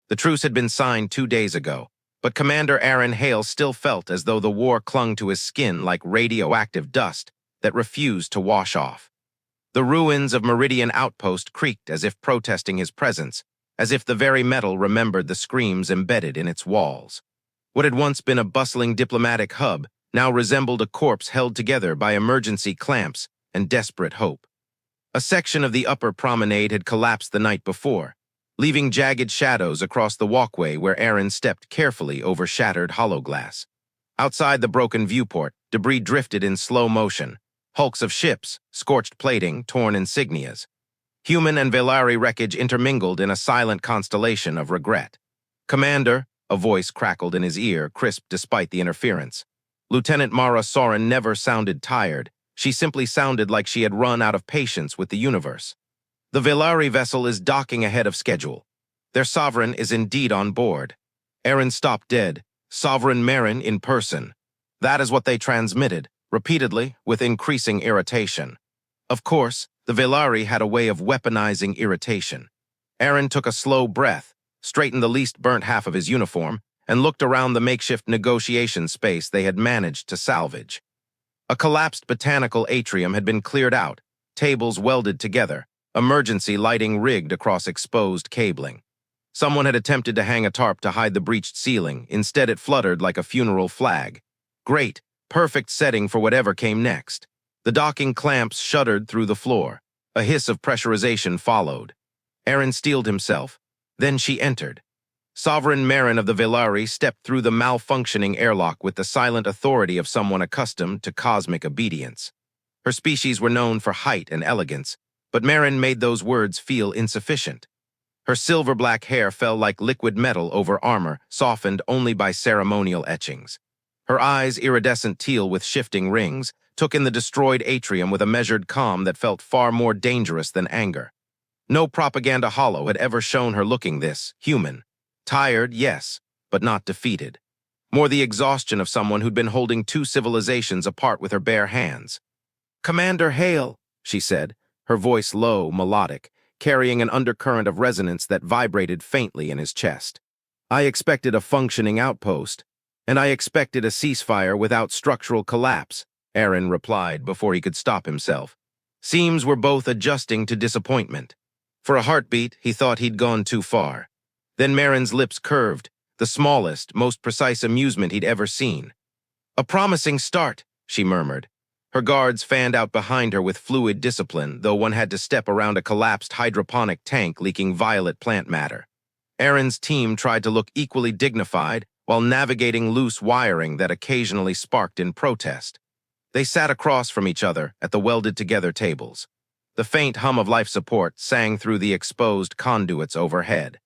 The truce had been signed 2 days ago, but Commander Arin Hale still felt as though the war clung to his skin like radioactive dust that refused to wash off. The ruins of Meridian Outpost creaked as if protesting his presence, as if the very metal remembered the screams embedded in its walls. What had once been a bustling diplomatic hub now resembled a corpse held together by emergency clamps and desperate hope. A section of the upper promenade had collapsed the night before, leaving jagged shadows across the walkway where Arin stepped carefully over shattered hollow glass. Outside the broken viewport, debris drifted in slow motion, hulks of ships, scorched plating, torn insignias. Human and Velari wreckage intermingled in a silent constellation of regret. "Commander," a voice crackled in his ear, crisp despite the interference. Lieutenant Mara Soren never sounded tired. She simply sounded like she had run out of patience with the universe. "The Velari vessel is docking ahead of schedule. Their sovereign is indeed on board." Arin stopped dead. "Sovereign Maeryn in person." That is what they transmitted, repeatedly, with increasing irritation. Of course, the Velari had a way of weaponizing irritation. Arin took a slow breath, straightened the least burnt half of his uniform, and looked around the makeshift negotiation space they had managed to salvage. A collapsed botanical atrium had been cleared out, tables welded together, emergency lighting rigged across exposed cabling. Someone had attempted to hang a tarp to hide the breached ceiling. Instead, it fluttered like a funeral flag. Great, perfect setting for whatever came next. The docking clamps shuddered through the floor. A hiss of pressurization followed. Arin steeled himself. Then she entered. Sovereign Maeryn of the Velari stepped through the malfunctioning airlock with the silent authority of someone accustomed to cosmic obedience. Her species were known for height and elegance, but Maeryn made those words feel insufficient. Her silver-black hair fell like liquid metal over armor, softened only by ceremonial etchings. Her eyes, iridescent teal with shifting rings, took in the destroyed atrium with a measured calm that felt far more dangerous than anger. No propaganda hollow had ever shown her looking this human. Tired, yes, but not defeated. More the exhaustion of someone who'd been holding two civilizations apart with her bare hands. "Commander Hale," she said, her voice low, melodic, carrying an undercurrent of resonance that vibrated faintly in his chest. "I expected a functioning outpost, and I expected a ceasefire without structural collapse," Arin replied before he could stop himself. Seams were both adjusting to disappointment. For a heartbeat, he thought he'd gone too far. Then Marin's lips curved, the smallest, most precise amusement he'd ever seen. "A promising start," she murmured. Her guards fanned out behind her with fluid discipline, though one had to step around a collapsed hydroponic tank leaking violet plant matter. Arin's team tried to look equally dignified while navigating loose wiring that occasionally sparked in protest. They sat across from each other at the welded-together tables. The faint hum of life support sang through the exposed conduits overhead.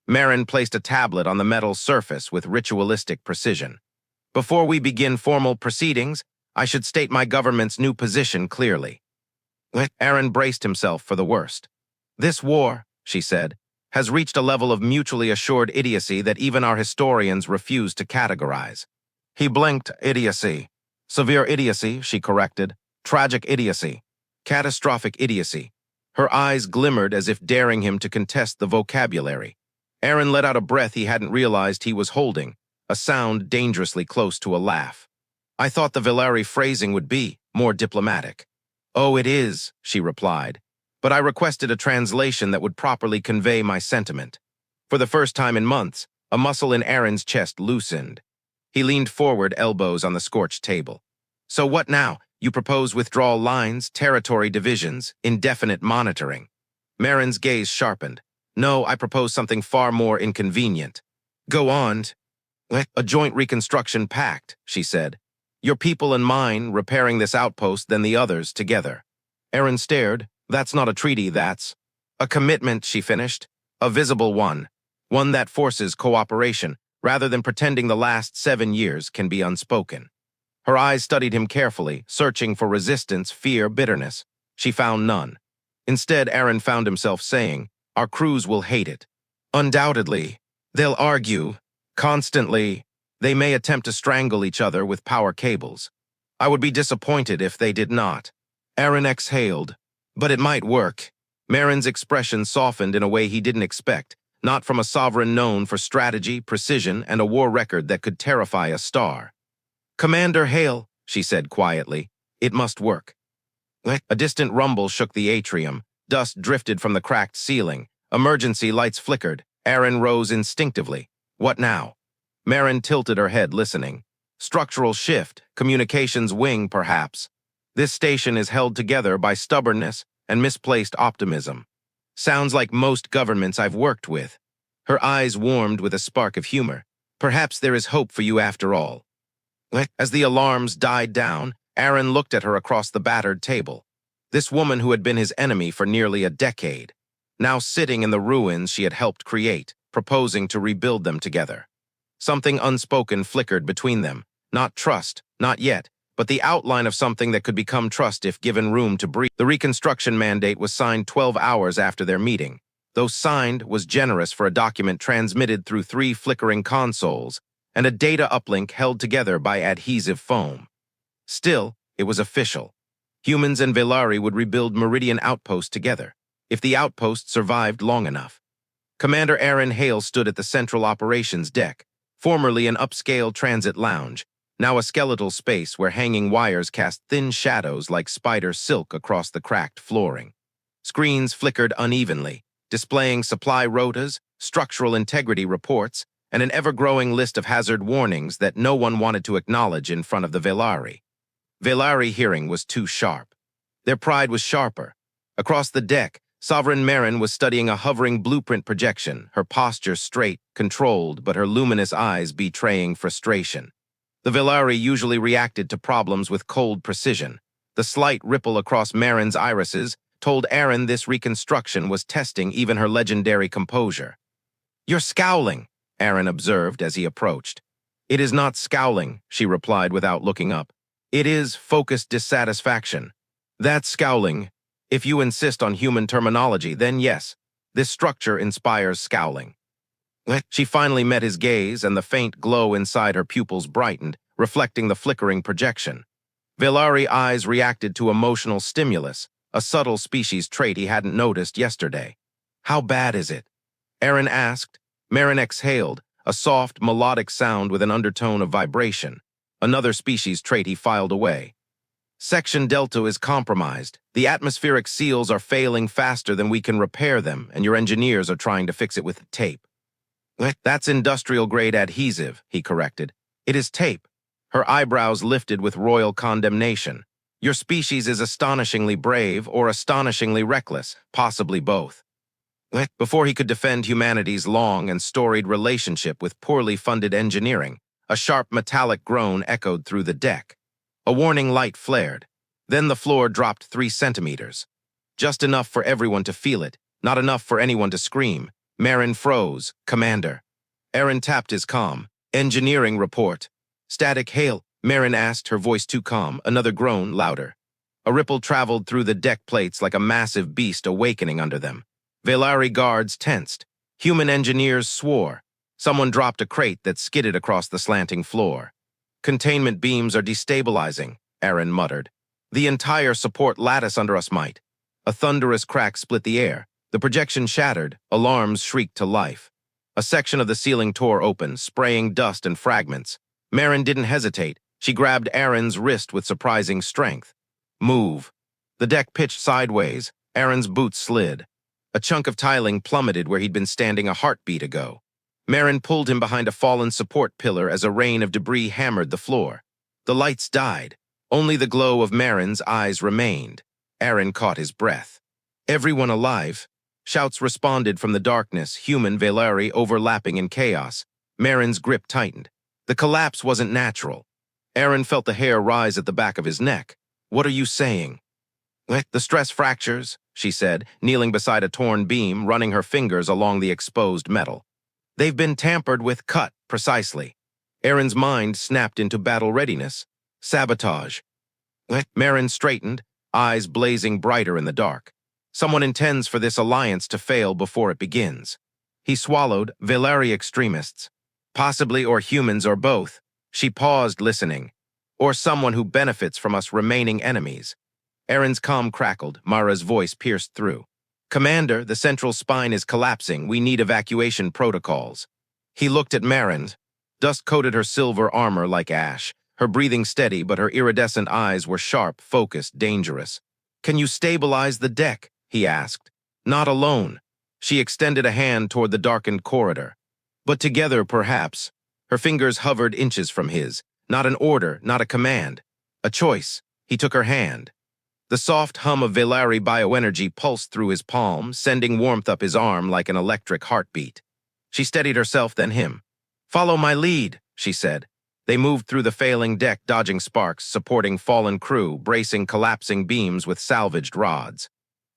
Maeryn placed a tablet on the metal surface with ritualistic precision. "Before we begin formal proceedings, I should state my government's new position clearly." Arin braced himself for the worst. "This war," she said, "has reached a level of mutually assured idiocy that even our historians refuse to categorize." He blinked. "Idiocy. Severe idiocy," she corrected. "Tragic idiocy. Catastrophic idiocy." Her eyes glimmered as if daring him to contest the vocabulary. Arin let out a breath he hadn't realized he was holding, a sound dangerously close to a laugh. "I thought the Velari phrasing would be more diplomatic." "Oh, it is," she replied, "but I requested a translation that would properly convey my sentiment." For the first time in months, a muscle in Arin's chest loosened. He leaned forward, elbows on the scorched table. "So what now? You propose withdrawal lines, territory divisions, indefinite monitoring." Marin's gaze sharpened. "No, I propose something far more inconvenient." "Go on." "A joint reconstruction pact," she said. "Your people and mine repairing this outpost, then the others together." Arin stared. "That's not a treaty, that's a commitment," she finished. "A visible one. One that forces cooperation, rather than pretending the last 7 years can be unspoken." Her eyes studied him carefully, searching for resistance, fear, bitterness. She found none. Instead, Arin found himself saying, "Our crews will hate it. Undoubtedly. They'll argue. Constantly. They may attempt to strangle each other with power cables. I would be disappointed if they did not." Arin exhaled. "But it might work." Marin's expression softened in a way he didn't expect, not from a sovereign known for strategy, precision, and a war record that could terrify a star. "Commander Hale," she said quietly, "it must work." A distant rumble shook the atrium. Dust drifted from the cracked ceiling. Emergency lights flickered. Arin rose instinctively. What now? Maeryn tilted her head, listening. Structural shift, communications wing, perhaps. This station is held together by stubbornness and misplaced optimism. Sounds like most governments I've worked with. Her eyes warmed with a spark of humor. Perhaps there is hope for you after all. As the alarms died down, Arin looked at her across the battered table. This woman who had been his enemy for nearly a decade, now sitting in the ruins she had helped create, proposing to rebuild them together. Something unspoken flickered between them. Not trust, not yet, but the outline of something that could become trust if given room to breathe. The reconstruction mandate was signed 12 hours after their meeting. Though signed was generous for a document transmitted through 3 flickering consoles and a data uplink held together by adhesive foam. Still, it was official. Humans and Velari would rebuild Meridian Outpost together, if the outpost survived long enough. Commander Arin Hale stood at the central operations deck, formerly an upscale transit lounge, now a skeletal space where hanging wires cast thin shadows like spider silk across the cracked flooring. Screens flickered unevenly, displaying supply rotas, structural integrity reports, and an ever-growing list of hazard warnings that no one wanted to acknowledge in front of the Velari. Velari hearing was too sharp. Their pride was sharper. Across the deck, Sovereign Maeryn was studying a hovering blueprint projection, her posture straight, controlled, but her luminous eyes betraying frustration. The Velari usually reacted to problems with cold precision. The slight ripple across Maeryn's irises told Arin this reconstruction was testing even her legendary composure. "You're scowling," Arin observed as he approached. "It is not scowling," she replied without looking up. "It is focused dissatisfaction. That's scowling. If you insist on human terminology, then yes, this structure inspires scowling." She finally met his gaze, and the faint glow inside her pupils brightened, reflecting the flickering projection. Velari eyes reacted to emotional stimulus, a subtle species trait he hadn't noticed yesterday. "How bad is it?" Arin asked. Maeryn exhaled, a soft, melodic sound with an undertone of vibration. Another species trait he filed away. "Section Delta is compromised. The atmospheric seals are failing faster than we can repair them, and your engineers are trying to fix it with tape." "That's industrial-grade adhesive," he corrected. "It is tape." Her eyebrows lifted with royal condemnation. "Your species is astonishingly brave or astonishingly reckless, possibly both." Before he could defend humanity's long and storied relationship with poorly funded engineering, a sharp metallic groan echoed through the deck. A warning light flared. Then the floor dropped 3 centimeters. Just enough for everyone to feel it, not enough for anyone to scream. Maeryn froze. "Commander." Arin tapped his comm. "Engineering report." "Static Hale," Maeryn asked, her voice too calm, another groan louder. A ripple traveled through the deck plates like a massive beast awakening under them. Velari guards tensed. Human engineers swore. Someone dropped a crate that skidded across the slanting floor. "Containment beams are destabilizing," Arin muttered. "The entire support lattice under us might." A thunderous crack split the air. The projection shattered. Alarms shrieked to life. A section of the ceiling tore open, spraying dust and fragments. Maeryn didn't hesitate. She grabbed Arin's wrist with surprising strength. "Move." The deck pitched sideways. Arin's boots slid. A chunk of tiling plummeted where he'd been standing a heartbeat ago. Maeryn pulled him behind a fallen support pillar as a rain of debris hammered the floor. The lights died. Only the glow of Maeryn's eyes remained. Arin caught his breath. "Everyone alive?" Shouts responded from the darkness, human Velari overlapping in chaos. Maeryn's grip tightened. The collapse wasn't natural. Arin felt the hair rise at the back of his neck. "What are you saying?" "The stress fractures," she said, kneeling beside a torn beam, running her fingers along the exposed metal. "They've been tampered with, cut, precisely." Arin's mind snapped into battle readiness. Sabotage. Maeryn straightened, eyes blazing brighter in the dark. Someone intends for this alliance to fail before it begins. He swallowed. "Velari extremists. Possibly, or humans, or both." She paused, listening. "Or someone who benefits from us remaining enemies." Arin's comm crackled. Mara's voice pierced through. Commander, the central spine is collapsing. We need evacuation protocols. He looked at Maeryn. Dust coated her silver armor like ash. Her breathing steady, but her iridescent eyes were sharp, focused, dangerous. Can you stabilize the deck? He asked. Not alone. She extended a hand toward the darkened corridor. But together, perhaps. Her fingers hovered inches from his. Not an order, not a command. A choice. He took her hand. The soft hum of Velari bioenergy pulsed through his palm, sending warmth up his arm like an electric heartbeat. She steadied herself, then him. Follow my lead, she said. They moved through the failing deck, dodging sparks, supporting fallen crew, bracing collapsing beams with salvaged rods.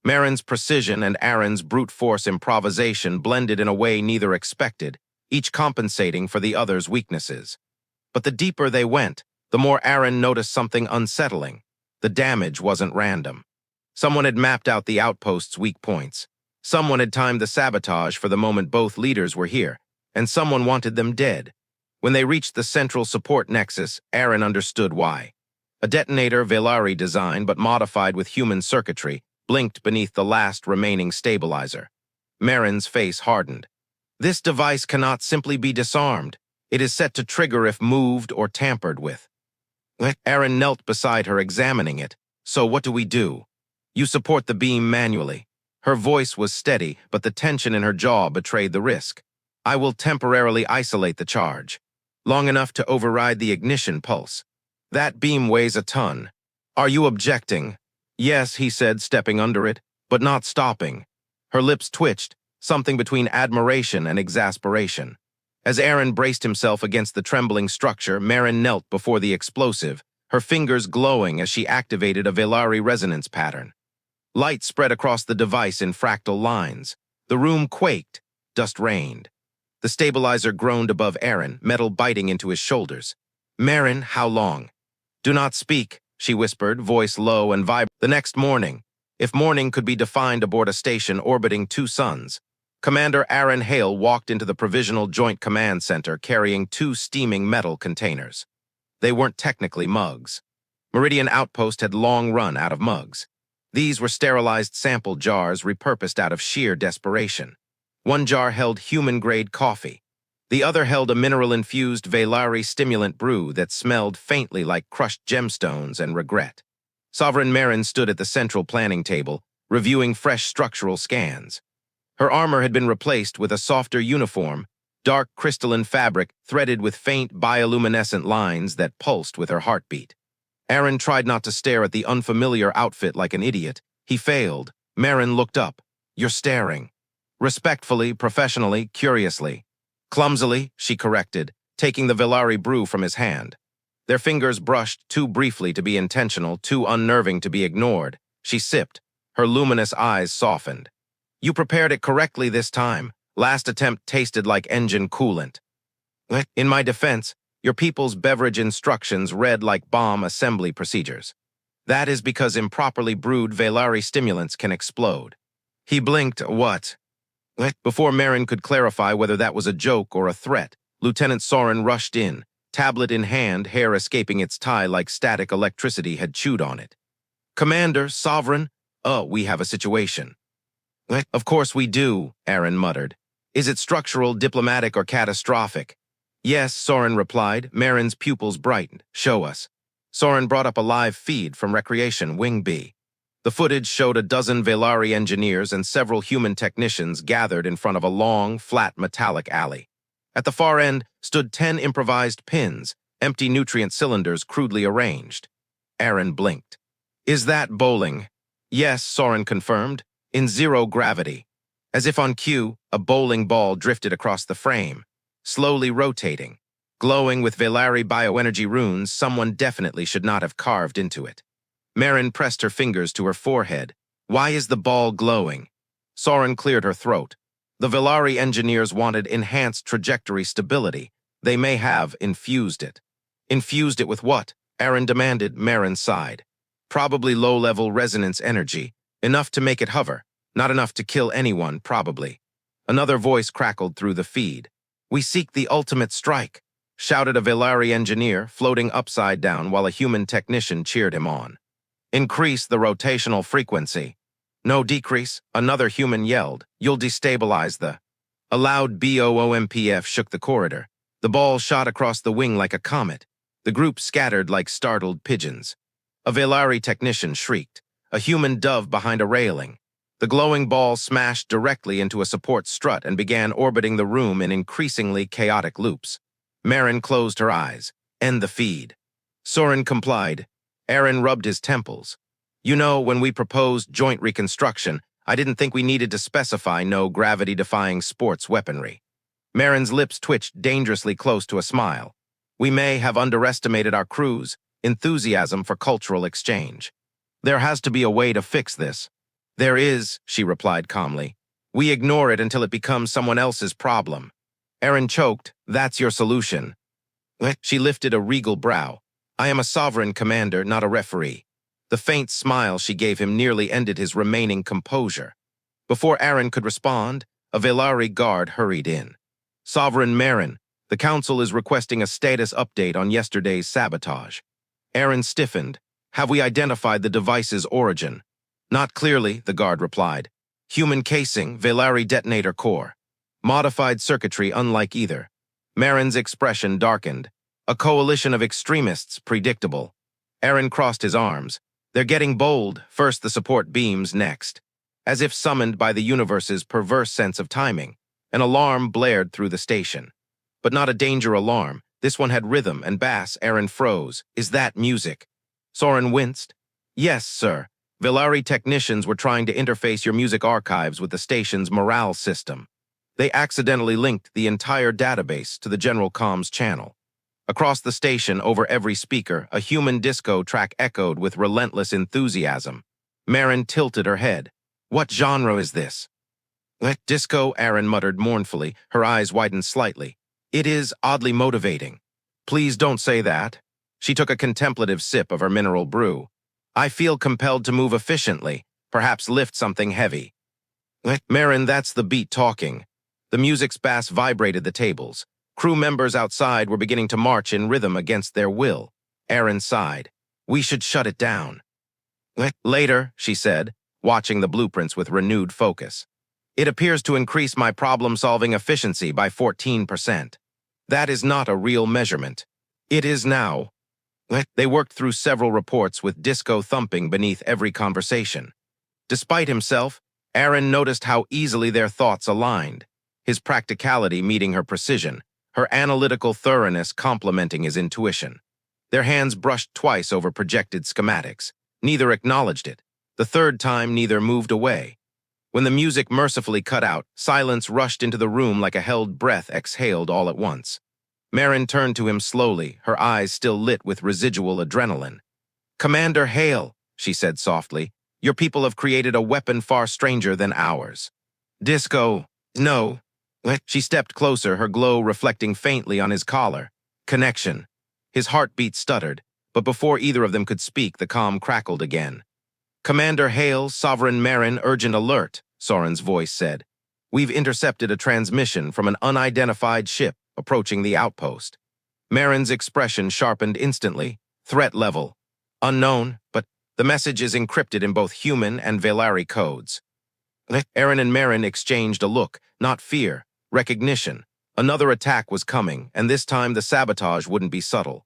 Maeryn's precision and Arin's brute force improvisation blended in a way neither expected, each compensating for the other's weaknesses. But the deeper they went, the more Arin noticed something unsettling. The damage wasn't random. Someone had mapped out the outpost's weak points. Someone had timed the sabotage for the moment both leaders were here, and someone wanted them dead. When they reached the central support nexus, Arin understood why. A detonator Velari designed but modified with human circuitry blinked beneath the last remaining stabilizer. Marin's face hardened. This device cannot simply be disarmed. It is set to trigger if moved or tampered with. Arin knelt beside her, examining it. So what do we do? You support the beam manually. Her voice was steady, but the tension in her jaw betrayed the risk. I will temporarily isolate the charge. Long enough to override the ignition pulse. That beam weighs a ton. Are you objecting? Yes, he said, stepping under it, but not stopping. Her lips twitched, something between admiration and exasperation. As Arin braced himself against the trembling structure, Maeryn knelt before the explosive, her fingers glowing as she activated a Velari resonance pattern. Light spread across the device in fractal lines. The room quaked. Dust rained. The stabilizer groaned above Arin, metal biting into his shoulders. Maeryn, how long? Do not speak, she whispered, voice low and vibrant. The next morning, if morning could be defined aboard a station orbiting two suns, Commander Arin Hale walked into the Provisional Joint Command Center carrying two steaming metal containers. They weren't technically mugs. Meridian Outpost had long run out of mugs. These were sterilized sample jars repurposed out of sheer desperation. One jar held human-grade coffee. The other held a mineral-infused Velari stimulant brew that smelled faintly like crushed gemstones and regret. Sovereign Maeryn stood at the central planning table, reviewing fresh structural scans. Her armor had been replaced with a softer uniform, dark crystalline fabric threaded with faint bioluminescent lines that pulsed with her heartbeat. Arin tried not to stare at the unfamiliar outfit like an idiot. He failed. Maeryn looked up. You're staring. Respectfully, professionally, curiously. Clumsily, she corrected, taking the Velari brew from his hand. Their fingers brushed too briefly to be intentional, too unnerving to be ignored. She sipped. Her luminous eyes softened. You prepared it correctly this time. Last attempt tasted like engine coolant. In my defense, your people's beverage instructions read like bomb assembly procedures. That is because improperly brewed Velari stimulants can explode. He blinked. What? Before Maeryn could clarify whether that was a joke or a threat, Lieutenant Soren rushed in, tablet in hand, hair escaping its tie like static electricity had chewed on it. Commander, Sovereign, we have a situation. Of course we do, Arin muttered. Is it structural, diplomatic, or catastrophic? Yes, Soren replied. Marin's pupils brightened. Show us. Soren brought up a live feed from Recreation Wing B. The footage showed a dozen Velari engineers and several human technicians gathered in front of a long, flat metallic alley. At the far end stood 10 improvised pins, empty nutrient cylinders crudely arranged. Arin blinked. Is that bowling? Yes, Soren confirmed. In zero gravity. As if on cue, a bowling ball drifted across the frame, slowly rotating. Glowing with Velari bioenergy runes, someone definitely should not have carved into it. Maeryn pressed her fingers to her forehead. Why is the ball glowing? Soren cleared her throat. The Velari engineers wanted enhanced trajectory stability. They may have infused it. Infused it with what? Arin demanded. Maeryn sighed. Probably low-level resonance energy. Enough to make it hover. Not enough to kill anyone, probably. Another voice crackled through the feed. We seek the ultimate strike, shouted a Velari engineer, floating upside down while a human technician cheered him on. Increase the rotational frequency. No decrease, another human yelled. You'll destabilize the... A loud BOOMPF shook the corridor. The ball shot across the wing like a comet. The group scattered like startled pigeons. A Velari technician shrieked, a human dove behind a railing. The glowing ball smashed directly into a support strut and began orbiting the room in increasingly chaotic loops. Maeryn closed her eyes. End the feed. Soren complied. Arin rubbed his temples. You know, when we proposed joint reconstruction, I didn't think we needed to specify no gravity-defying sports weaponry. Marin's lips twitched dangerously close to a smile. We may have underestimated our crew's enthusiasm for cultural exchange. There has to be a way to fix this. There is, she replied calmly. We ignore it until it becomes someone else's problem. Arin choked. That's your solution. She lifted a regal brow. I am a sovereign commander, not a referee. The faint smile she gave him nearly ended his remaining composure. Before Arin could respond, a Velari guard hurried in. Sovereign Maeryn, the Council is requesting a status update on yesterday's sabotage. Arin stiffened. Have we identified the device's origin? Not clearly, the guard replied. Human casing, Velari detonator core. Modified circuitry unlike either. Marin's expression darkened. A coalition of extremists, predictable. Arin crossed his arms. They're getting bold, first the support beams, next. As if summoned by the universe's perverse sense of timing, an alarm blared through the station. But not a danger alarm. This one had rhythm and bass. Arin froze. Is that music? Soren winced. Yes, sir. Velari technicians were trying to interface your music archives with the station's morale system. They accidentally linked the entire database to the general comms channel. Across the station, over every speaker, a human disco track echoed with relentless enthusiasm. Maeryn tilted her head. What genre is this? Disco, Arin muttered mournfully, her eyes widened slightly. It is oddly motivating. Please don't say that. She took a contemplative sip of her mineral brew. I feel compelled to move efficiently, perhaps lift something heavy. Maeryn, that's the beat talking. The music's bass vibrated the tables. Crew members outside were beginning to march in rhythm against their will. Arin sighed. We should shut it down. Later, she said, watching the blueprints with renewed focus. It appears to increase my problem-solving efficiency by 14%. That is not a real measurement. It is now. They worked through several reports with disco thumping beneath every conversation. Despite himself, Arin noticed how easily their thoughts aligned, his practicality meeting her precision, her analytical thoroughness complementing his intuition. Their hands brushed twice over projected schematics. Neither acknowledged it. The third time, neither moved away. When the music mercifully cut out, silence rushed into the room like a held breath exhaled all at once. Maeryn turned to him slowly, her eyes still lit with residual adrenaline. Commander Hale, she said softly, your people have created a weapon far stranger than ours. Disco, no. She stepped closer, her glow reflecting faintly on his collar. Connection. His heartbeat stuttered, but before either of them could speak, the comm crackled again. Commander Hale, Sovereign Maeryn, urgent alert, Soren's voice said. We've intercepted a transmission from an unidentified ship approaching the outpost. Marin's expression sharpened instantly. Threat level. Unknown, but the message is encrypted in both human and Velari codes. Arin and Maeryn exchanged a look, not fear, recognition. Another attack was coming, and this time the sabotage wouldn't be subtle.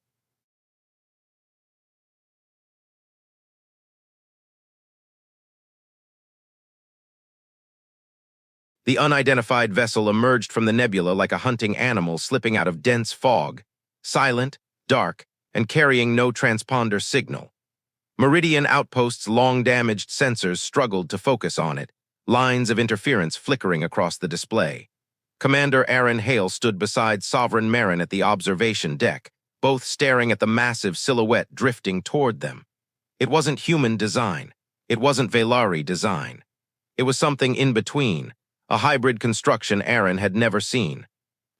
The unidentified vessel emerged from the nebula like a hunting animal slipping out of dense fog, silent, dark, and carrying no transponder signal. Meridian Outpost's long-damaged sensors struggled to focus on it, lines of interference flickering across the display. Commander Arin Hale stood beside Sovereign Maeryn at the observation deck, both staring at the massive silhouette drifting toward them. It wasn't human design. It wasn't Velari design. It was something in between, a hybrid construction Arin had never seen.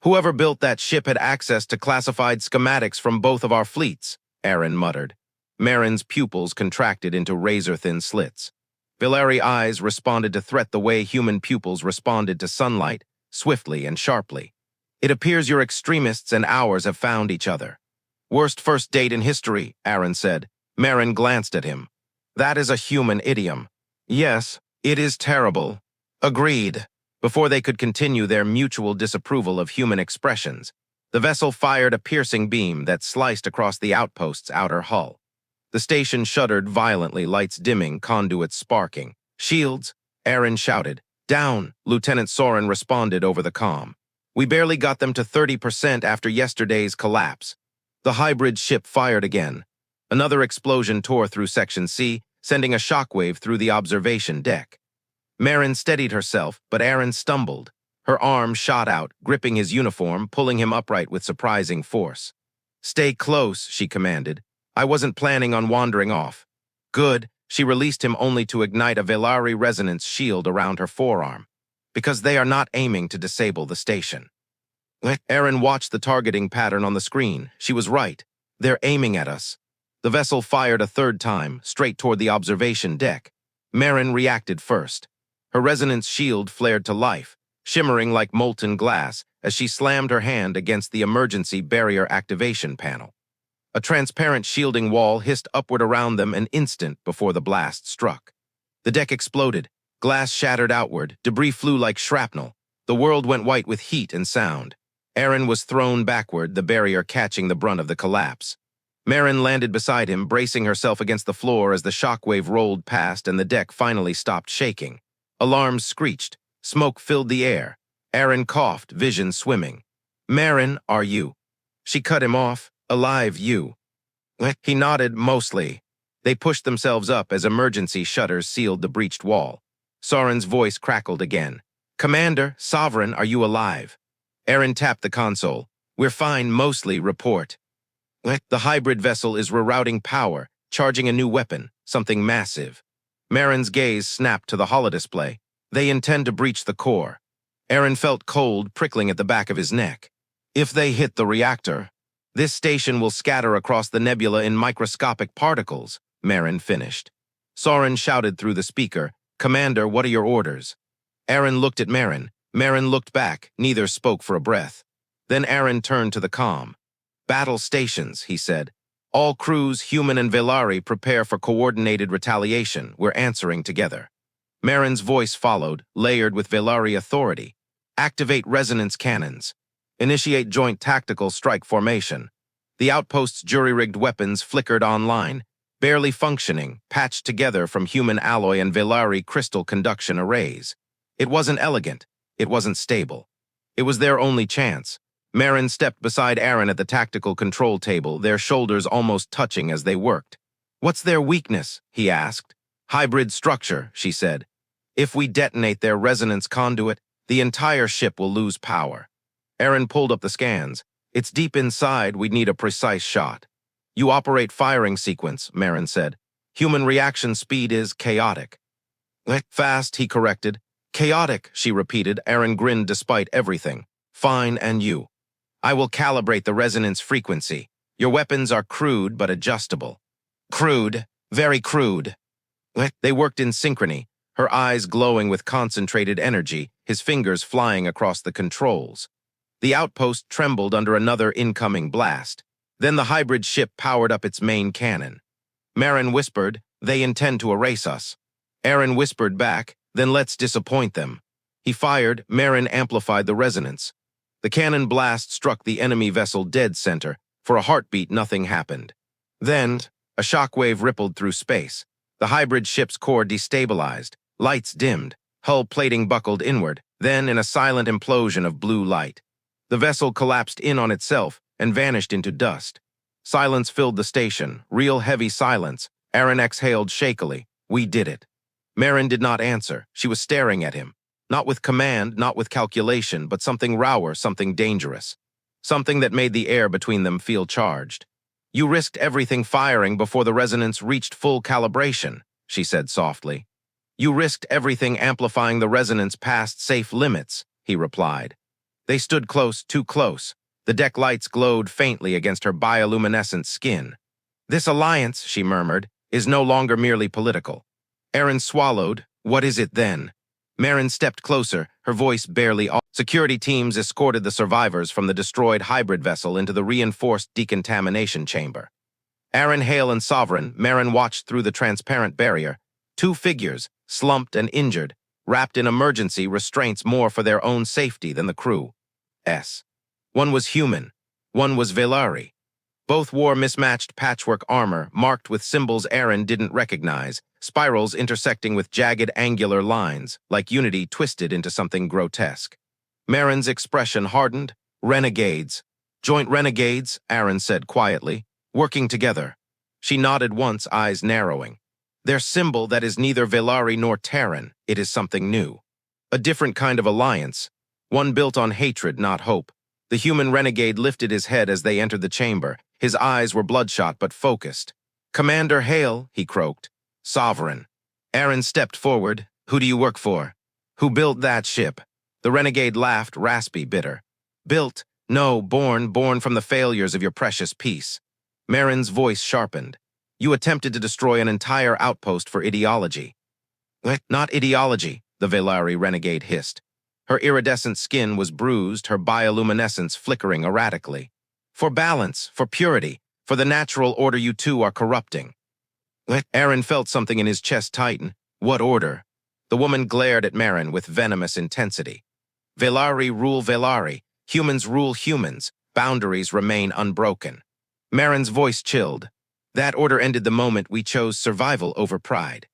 Whoever built that ship had access to classified schematics from both of our fleets, Arin muttered. Marin's pupils contracted into razor-thin slits. Velari eyes responded to threat the way human pupils responded to sunlight, swiftly and sharply. It appears your extremists and ours have found each other. Worst first date in history, Arin said. Maeryn glanced at him. That is a human idiom. Yes, It is terrible. Agreed. Before they could continue their mutual disapproval of human expressions, the vessel fired a piercing beam that sliced across the outpost's outer hull. The station shuddered violently, lights dimming, conduits sparking. Shields, Arin shouted. Down, Lieutenant Soren responded over the comm. We barely got them to 30% after yesterday's collapse. The hybrid ship fired again. Another explosion tore through Section C, sending a shockwave through the observation deck. Maeryn steadied herself, but Arin stumbled. Her arm shot out, gripping his uniform, pulling him upright with surprising force. Stay close, she commanded. I wasn't planning on wandering off. Good, she released him only to ignite a Velari resonance shield around her forearm. Because they are not aiming to disable the station. Arin watched the targeting pattern on the screen. She was right. They're aiming at us. The vessel fired a third time, straight toward the observation deck. Maeryn reacted first. Her resonance shield flared to life, shimmering like molten glass as she slammed her hand against the emergency barrier activation panel. A transparent shielding wall hissed upward around them an instant before the blast struck. The deck exploded. Glass shattered outward. Debris flew like shrapnel. The world went white with heat and sound. Arin was thrown backward, the barrier catching the brunt of the collapse. Maeryn landed beside him, bracing herself against the floor as the shockwave rolled past and the deck finally stopped shaking. Alarms screeched. Smoke filled the air. Arin coughed, vision swimming. Maeryn, are you? She cut him off. Alive, you. He nodded, mostly. They pushed themselves up as emergency shutters sealed the breached wall. Soren's voice crackled again. Commander, Sovereign, are you alive? Arin tapped the console. We're fine, mostly, report. The hybrid vessel is rerouting power, charging a new weapon, something massive. Marin's gaze snapped to the holodisplay. They intend to breach the core. Arin felt cold prickling at the back of his neck. If they hit the reactor, this station will scatter across the nebula in microscopic particles, Maeryn finished. Soren shouted through the speaker, Commander, what are your orders? Arin looked at Maeryn. Maeryn looked back. Neither spoke for a breath. Then Arin turned to the comm. Battle stations, he said. All crews, human and Velari, prepare for coordinated retaliation. We're answering together. Marin's voice followed, layered with Velari authority. Activate resonance cannons. Initiate joint tactical strike formation. The outpost's jury-rigged weapons flickered online, barely functioning, patched together from human alloy and Velari crystal conduction arrays. It wasn't elegant. It wasn't stable. It was their only chance. Maeryn stepped beside Arin at the tactical control table, their shoulders almost touching as they worked. What's their weakness? He asked. Hybrid structure, she said. If we detonate their resonance conduit, the entire ship will lose power. Arin pulled up the scans. It's deep inside, we'd need a precise shot. You operate firing sequence, Maeryn said. Human reaction speed is chaotic. Fast, he corrected. Chaotic, she repeated. Arin grinned despite everything. Fine, and you. I will calibrate the resonance frequency. Your weapons are crude but adjustable. Crude, very crude. They worked in synchrony, her eyes glowing with concentrated energy, his fingers flying across the controls. The outpost trembled under another incoming blast. Then the hybrid ship powered up its main cannon. Maeryn whispered, they intend to erase us. Arin whispered back, then let's disappoint them. He fired, Maeryn amplified the resonance. The cannon blast struck the enemy vessel dead center. For a heartbeat, nothing happened. Then, a shockwave rippled through space. The hybrid ship's core destabilized, lights dimmed, hull plating buckled inward, then in a silent implosion of blue light. The vessel collapsed in on itself and vanished into dust. Silence filled the station, real heavy silence. Arin exhaled shakily. We did it. Maeryn did not answer. She was staring at him. Not with command, not with calculation, but something rower, something dangerous. Something that made the air between them feel charged. You risked everything firing before the resonance reached full calibration, she said softly. You risked everything amplifying the resonance past safe limits, he replied. They stood close, too close. The deck lights glowed faintly against her bioluminescent skin. This alliance, she murmured, is no longer merely political. Arin swallowed. What is it then? Maeryn stepped closer, her voice barely audible. Security teams escorted the survivors from the destroyed hybrid vessel into the reinforced decontamination chamber. Arin, Hale, and Sovereign, Maeryn watched through the transparent barrier. Two figures, slumped and injured, wrapped in emergency restraints more for their own safety than the crew's. One was human, one was Velari. Both wore mismatched patchwork armor marked with symbols Arin didn't recognize, spirals intersecting with jagged angular lines, like Unity twisted into something grotesque. Maeryn's expression hardened. Renegades. Joint renegades, Arin said quietly, working together. She nodded once, eyes narrowing. Their symbol that is neither Velari nor Terran, it is something new. A different kind of alliance, one built on hatred, not hope. The human renegade lifted his head as they entered the chamber. His eyes were bloodshot but focused. "Commander Hale," he croaked. "Sovereign." Arin stepped forward. "Who do you work for?" "Who built that ship?" The renegade laughed, raspy, bitter. "Built? No, born from the failures of your precious peace." Marin's voice sharpened. "You attempted to destroy an entire outpost for ideology." "What? Not ideology," the Velari renegade hissed. Her iridescent skin was bruised, her bioluminescence flickering erratically. "For balance, for purity, for the natural order you two are corrupting." "What?" Arin felt something in his chest tighten. "What order?" The woman glared at Maeryn with venomous intensity. "Velari rule Velari. Humans rule humans. Boundaries remain unbroken." Marin's voice chilled. "That order ended the moment we chose survival over pride."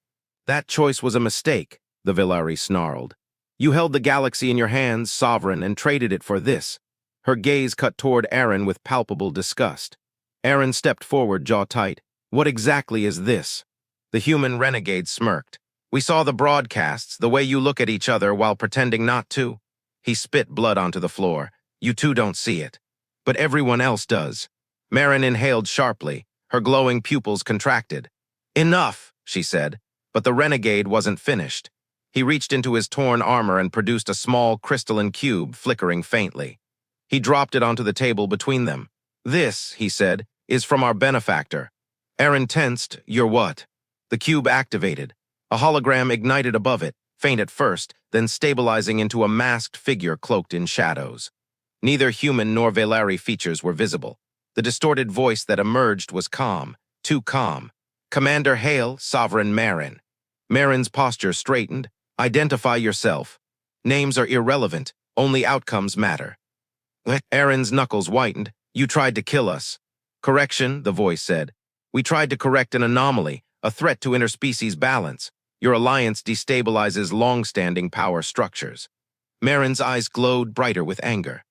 "That choice was a mistake," the Velari snarled. "You held the galaxy in your hands, sovereign, and traded it for this." Her gaze cut toward Arin with palpable disgust. Arin stepped forward, jaw tight. "What exactly is this?" The human renegade smirked. "We saw the broadcasts, the way you look at each other while pretending not to." He spit blood onto the floor. "You two don't see it. But everyone else does." Maeryn inhaled sharply, her glowing pupils contracted. "Enough," she said, but the renegade wasn't finished. He reached into his torn armor and produced a small crystalline cube flickering faintly. He dropped it onto the table between them. "This," he said, "is from our benefactor." Arin tensed. "You're what?" The cube activated. A hologram ignited above it, faint at first, then stabilizing into a masked figure cloaked in shadows. Neither human nor Velari features were visible. The distorted voice that emerged was calm, too calm. "Commander Hale, Sovereign Maeryn." Marin's posture straightened. "Identify yourself. Names are irrelevant, only outcomes matter." Arin's knuckles whitened. "You tried to kill us." "Correction," the voice said. "We tried to correct an anomaly, a threat to interspecies balance. Your alliance destabilizes long-standing power structures." Marin's eyes glowed brighter with anger.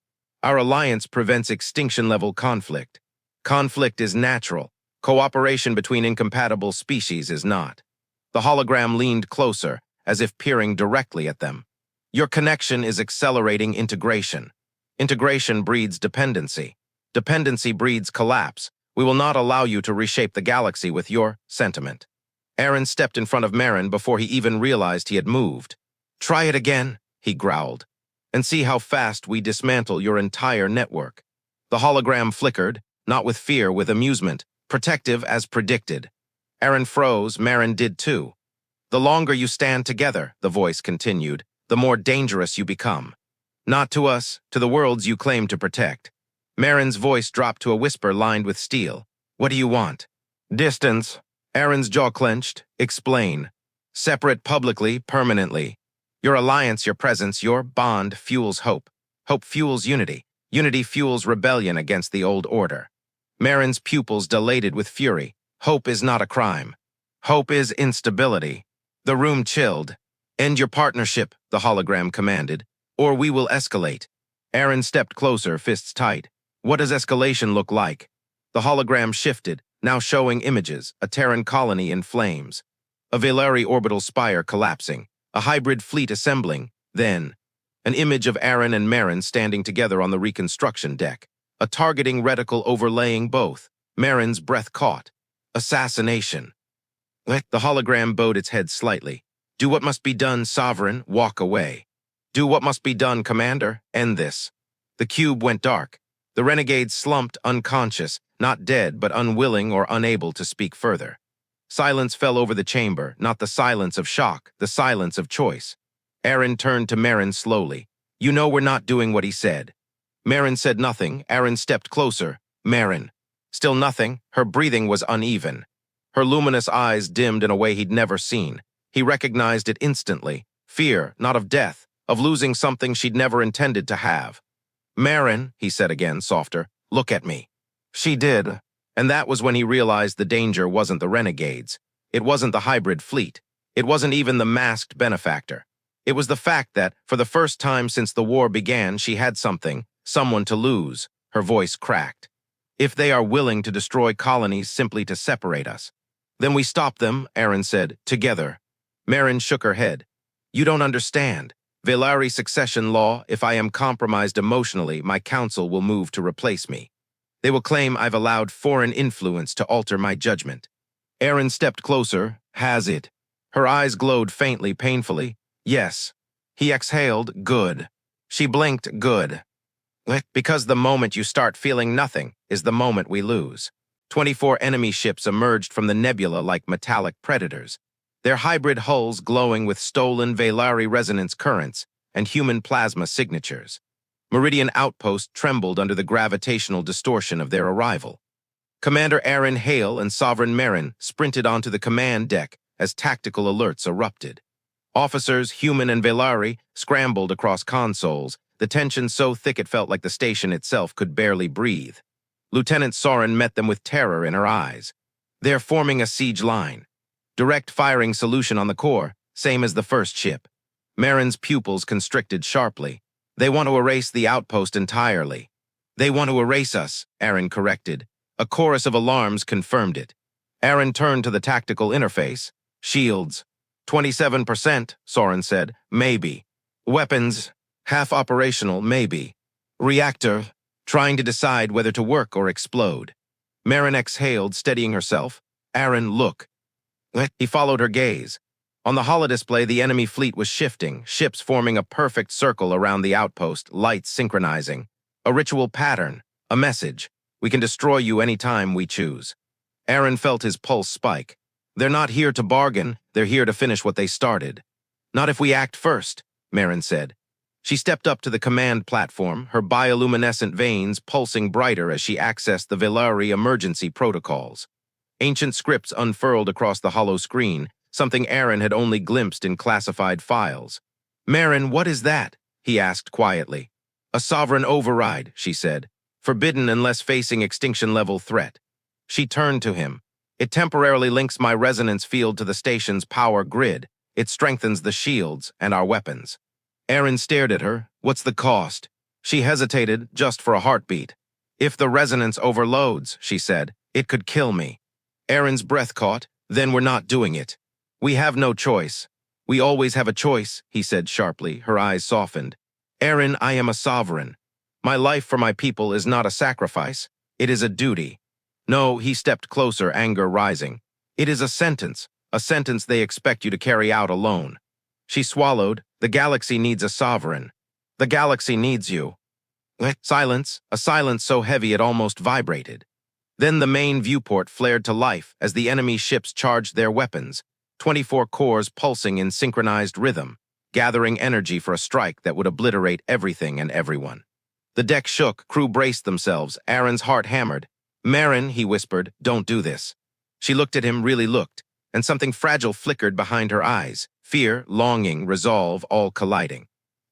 "Our alliance prevents extinction-level conflict. Conflict is natural. Cooperation between incompatible species is not." The hologram leaned closer, as if peering directly at them. "Your connection is accelerating integration. Integration breeds dependency. Dependency breeds collapse. We will not allow you to reshape the galaxy with your sentiment." Arin stepped in front of Maeryn before he even realized he had moved. "Try it again," he growled, "and see how fast we dismantle your entire network." The hologram flickered, not with fear, with amusement, protective as predicted. Arin froze, Maeryn did too. "The longer you stand together," the voice continued, "the more dangerous you become. Not to us, to the worlds you claim to protect." Marin's voice dropped to a whisper lined with steel. "What do you want?" "Distance." Arin's jaw clenched. "Explain." "Separate publicly, permanently. Your alliance, your presence, your bond fuels hope. Hope fuels unity. Unity fuels rebellion against the old order." Marin's pupils dilated with fury. "Hope is not a crime. Hope is instability." The room chilled. "End your partnership," the hologram commanded, "or we will escalate." Arin stepped closer, fists tight. "What does escalation look like?" The hologram shifted, now showing images, a Terran colony in flames, a Velari orbital spire collapsing, a hybrid fleet assembling, then an image of Arin and Maeryn standing together on the reconstruction deck, a targeting reticle overlaying both. Marin's breath caught. Assassination. The hologram bowed its head slightly. "Do what must be done, Sovereign, walk away." "Do what must be done, Commander, end this." The cube went dark. The renegade slumped unconscious, not dead but unwilling or unable to speak further. Silence fell over the chamber, not the silence of shock, the silence of choice. Arin turned to Maeryn slowly. "You know we're not doing what he said." Maeryn said nothing. Arin stepped closer. "Maeryn." Still nothing. Her breathing was uneven. Her luminous eyes dimmed in a way he'd never seen. He recognized it instantly. Fear, not of death, of losing something she'd never intended to have. "Maeryn," he said again, softer, "look at me." She did, and that was when he realized the danger wasn't the renegades. It wasn't the hybrid fleet. It wasn't even the masked benefactor. It was the fact that, for the first time since the war began, she had someone to lose. Her voice cracked. "If they are willing to destroy colonies simply to separate us, then we stop them," Arin said, "together." Maeryn shook her head. "You don't understand. Velari succession law, if I am compromised emotionally, my council will move to replace me. They will claim I've allowed foreign influence to alter my judgment." Arin stepped closer. "Has it?" Her eyes glowed faintly, painfully. "Yes." He exhaled. "Good." She blinked. "Good. Because the moment you start feeling nothing is the moment we lose." 24 enemy ships emerged from the nebula like metallic predators, their hybrid hulls glowing with stolen Velari resonance currents and human plasma signatures. Meridian Outpost trembled under the gravitational distortion of their arrival. Commander Arin Hale and Sovereign Maeryn sprinted onto the command deck as tactical alerts erupted. Officers, human and Velari, scrambled across consoles, the tension so thick it felt like the station itself could barely breathe. Lieutenant Soren met them with terror in her eyes. "They're forming a siege line. Direct firing solution on the core, same as the first ship." Marin's pupils constricted sharply. "They want to erase the outpost entirely." "They want to erase us," Arin corrected. A chorus of alarms confirmed it. Arin turned to the tactical interface. "Shields. 27%, Soren said. "Maybe. Weapons. Half operational, maybe. Reactor. Trying to decide whether to work or explode." Maeryn exhaled, steadying herself. "Arin, look." He followed her gaze. On the holodisplay, the enemy fleet was shifting, ships forming a perfect circle around the outpost, lights synchronizing. A ritual pattern, a message. "We can destroy you any time we choose." Arin felt his pulse spike. "They're not here to bargain, they're here to finish what they started." "Not if we act first," Maeryn said. She stepped up to the command platform, her bioluminescent veins pulsing brighter as she accessed the Velari emergency protocols. Ancient scripts unfurled across the hollow screen, something Arin had only glimpsed in classified files. "Maeryn, what is that?" he asked quietly. "A sovereign override," she said. "Forbidden unless facing extinction-level threat." She turned to him. "It temporarily links my resonance field to the station's power grid. It strengthens the shields and our weapons." Arin stared at her. "What's the cost?" She hesitated, just for a heartbeat. "If the resonance overloads," she said, "it could kill me." Arin's breath caught. "Then we're not doing it." "We have no choice." "We always have a choice," he said sharply, her eyes softened. "Arin, I am a sovereign. My life for my people is not a sacrifice. It is a duty." "No," he stepped closer, anger rising. "It is a sentence they expect you to carry out alone." She swallowed. "The galaxy needs a sovereign. The galaxy needs you." Silence, a silence so heavy it almost vibrated. Then the main viewport flared to life as the enemy ships charged their weapons, 24 cores pulsing in synchronized rhythm, gathering energy for a strike that would obliterate everything and everyone. The deck shook, crew braced themselves, Arin's heart hammered. "Maeryn," he whispered, "don't do this." She looked at him, really looked, and something fragile flickered behind her eyes. Fear, longing, resolve, all colliding.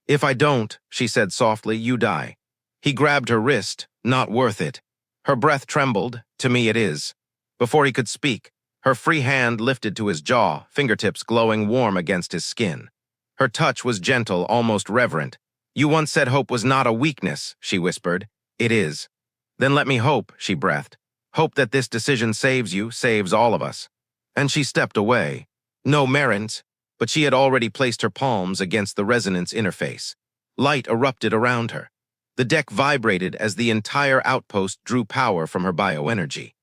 "If I don't," she said softly, "you die." He grabbed her wrist. "Not worth it." Her breath trembled. "To me it is." Before he could speak, her free hand lifted to his jaw, fingertips glowing warm against his skin. Her touch was gentle, almost reverent. "You once said hope was not a weakness," she whispered. "It is." "Then let me hope," she breathed. "Hope that this decision saves you, saves all of us." And she stepped away. "No, Maeryn's." But she had already placed her palms against the resonance interface. Light erupted around her. The deck vibrated as the entire outpost drew power from her bioenergy.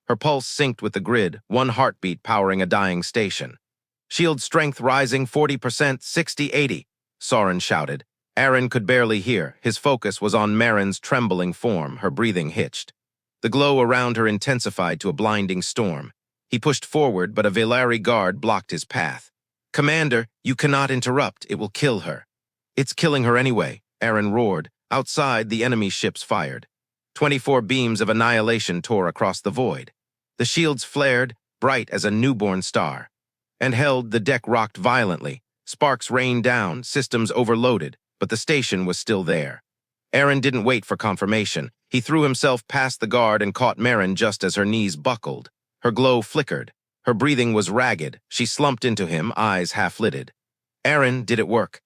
Her pulse synced with the grid, one heartbeat powering a dying station. "Shield strength rising 40%, 60-80, Soren shouted. Arin could barely hear. His focus was on Marin's trembling form, her breathing hitched. The glow around her intensified to a blinding storm. He pushed forward, but a Velari guard blocked his path. "Commander, you cannot interrupt. It will kill her." "It's killing her anyway," Arin roared. Outside, the enemy ships fired. 24 beams of annihilation tore across the void. The shields flared, bright as a newborn star. and held, the deck rocked violently. Sparks rained down, systems overloaded, but the station was still there. Arin didn't wait for confirmation. He threw himself past the guard and caught Maeryn just as her knees buckled. Her glow flickered. Her breathing was ragged. She slumped into him, eyes half-lidded. "Arin, did it work?"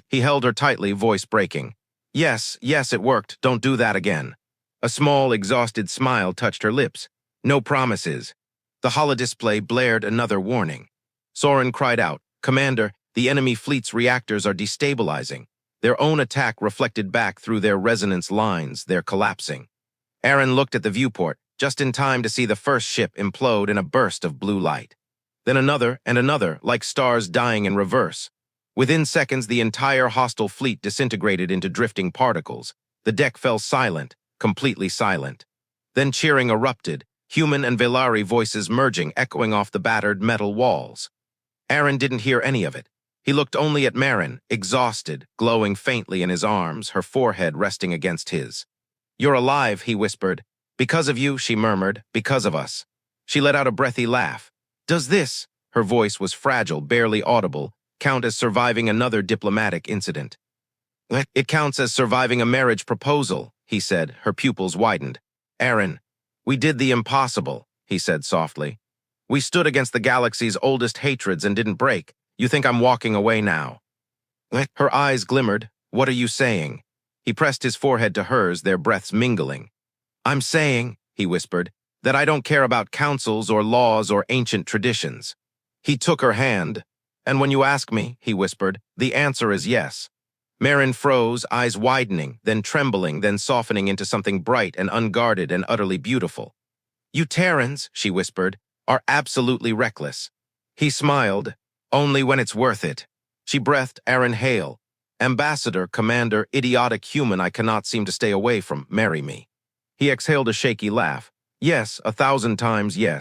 He held her tightly, voice breaking. Yes, it worked. Don't do that again." A small, exhausted smile touched her lips. "No promises." The holodisplay blared another warning. Soren cried out, "Commander, the enemy fleet's reactors are destabilizing." Their own attack reflected back through their resonance lines. They're collapsing. Arin looked at the viewport, just in time to see the first ship implode in a burst of blue light. Then another and another, like stars dying in reverse. Within seconds, the entire hostile fleet disintegrated into drifting particles. The deck fell silent, completely silent. Then cheering erupted, human and Velari voices merging, echoing off the battered metal walls. Arin didn't hear any of it. He looked only at Maeryn, exhausted, glowing faintly in his arms, her forehead resting against his. "You're alive," he whispered. "Because of you," she murmured, "because of us." She let out a breathy laugh. "Does this," her voice was fragile, barely audible, "count as surviving another diplomatic incident?" "It counts as surviving a marriage proposal," he said, her pupils widened. "Arin, we did the impossible," he said softly. "We stood against the galaxy's oldest hatreds and didn't break. You think I'm walking away now?" Her eyes glimmered. "What are you saying?" He pressed his forehead to hers, their breaths mingling. "I'm saying," he whispered, "that I don't care about councils or laws or ancient traditions." He took her hand. "And when you ask me," he whispered, "the answer is yes." Maeryn froze, eyes widening, then trembling, then softening into something bright and unguarded and utterly beautiful. "You Terrans," she whispered, "are absolutely reckless." He smiled. "Only when it's worth it." She breathed Arin Hale. "Ambassador, commander, idiotic human I cannot seem to stay away from, marry me." He exhaled a shaky laugh. "Yes, 1,000 times yes."